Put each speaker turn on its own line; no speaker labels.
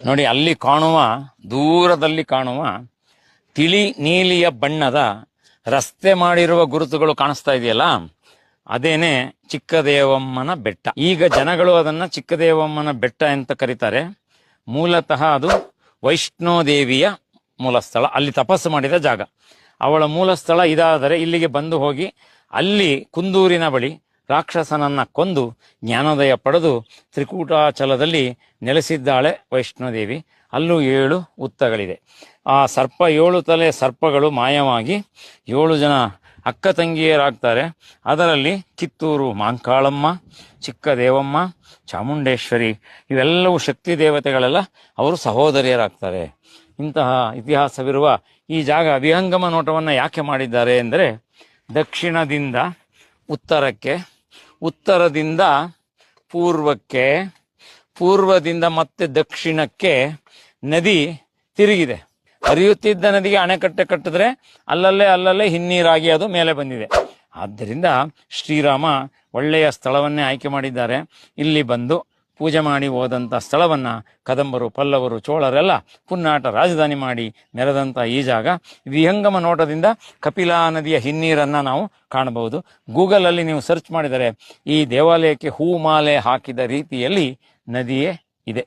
ನೋಡಿ, ಅಲ್ಲಿ ಕಾಣುವ, ದೂರದಲ್ಲಿ ಕಾಣುವ ತಿಳಿ ನೀಲಿಯ ಬಣ್ಣದ ರಸ್ತೆ ಮಾಡಿರುವ ಗುರುತುಗಳು ಕಾಣಿಸ್ತಾ ಇದೆಯಲ್ಲ, ಅದೇನೆ ಚಿಕ್ಕದೇವಮ್ಮನ ಬೆಟ್ಟ. ಈಗ ಜನಗಳು ಅದನ್ನ ಚಿಕ್ಕದೇವಮ್ಮನ ಬೆಟ್ಟ ಅಂತ ಕರೀತಾರೆ. ಮೂಲತಃ ಅದು ವೈಷ್ಣೋದೇವಿಯ ಮೂಲ ಸ್ಥಳ, ಅಲ್ಲಿ ತಪಸ್ಸು ಮಾಡಿದ ಜಾಗ. ಅವಳ ಮೂಲ ಸ್ಥಳ ಇದಾದರೆ ಇಲ್ಲಿಗೆ ಬಂದು ಹೋಗಿ ಅಲ್ಲಿ ಕುಂದೂರಿನ ಬಳಿ ರಾಕ್ಷಸನನ್ನ ಕೊಂದು ಜ್ಞಾನೋದಯ ಪಡೆದು ತ್ರಿಕೂಟಾಚಲದಲ್ಲಿ ನೆಲೆಸಿದ್ದಾಳೆ ವೈಷ್ಣೋದೇವಿ. ಅಲ್ಲೂ 7 ಉತ್ತಗಳಿದೆ. ಆ ಸರ್ಪ 7 ತಲೆ ಸರ್ಪಗಳು ಮಾಯವಾಗಿ 7 ಜನ ಅಕ್ಕ ತಂಗಿಯರಾಗ್ತಾರೆ. ಅದರಲ್ಲಿ ಕಿತ್ತೂರು ಮಾಂಕಾಳಮ್ಮ, ಚಿಕ್ಕದೇವಮ್ಮ, ಚಾಮುಂಡೇಶ್ವರಿ ಇವೆಲ್ಲವೂ ಶಕ್ತಿ ದೇವತೆಗಳೆಲ್ಲ ಅವರು ಸಹೋದರಿಯರಾಗ್ತಾರೆ. ಇಂತಹ ಇತಿಹಾಸವಿರುವ ಈ ಜಾಗ ವಿಹಂಗಮ ನೋಟವನ್ನು ಯಾಕೆ ಮಾಡಿದ್ದಾರೆ ಎಂದರೆ, ದಕ್ಷಿಣದಿಂದ ಉತ್ತರಕ್ಕೆ, ಉತ್ತರದಿಂದ ಪೂರ್ವಕ್ಕೆ, ಪೂರ್ವದಿಂದ ಮತ್ತೆ ದಕ್ಷಿಣಕ್ಕೆ ನದಿ ತಿರುಗಿದೆ. ಹರಿಯುತ್ತಿದ್ದ ನದಿಗೆ ಅಣೆಕಟ್ಟೆ ಕಟ್ಟಿದ್ರೆ ಅಲ್ಲಲ್ಲೇ ಹಿನ್ನೀರಾಗಿ ಅದು ಮೇಲೆ ಬಂದಿದೆ. ಆದ್ದರಿಂದ ಶ್ರೀರಾಮ ಒಳ್ಳೆಯ ಸ್ಥಳವನ್ನೇ ಆಯ್ಕೆ ಮಾಡಿದ್ದಾರೆ. ಇಲ್ಲಿ ಬಂದು ಪೂಜೆ ಮಾಡಿ ಹೋದಂಥ ಸ್ಥಳವನ್ನ ಕದಂಬರು, ಪಲ್ಲವರು, ಚೋಳರೆಲ್ಲ ಪುನ್ನಾಟ ರಾಜಧಾನಿ ಮಾಡಿ ಮೆರೆದಂಥ ಈ ಜಾಗ ವಿಹಂಗಮ ನೋಟದಿಂದ ಕಪಿಲಾ ನದಿಯ ಹಿನ್ನೀರನ್ನ ನಾವು ಕಾಣಬಹುದು. ಗೂಗಲ್ ಅಲ್ಲಿ ನೀವು ಸರ್ಚ್ ಮಾಡಿದರೆ ಈ ದೇವಾಲಯಕ್ಕೆ ಹೂಮಾಲೆ ಹಾಕಿದ ರೀತಿಯಲ್ಲಿ ನದಿಯೇ ಇದೆ.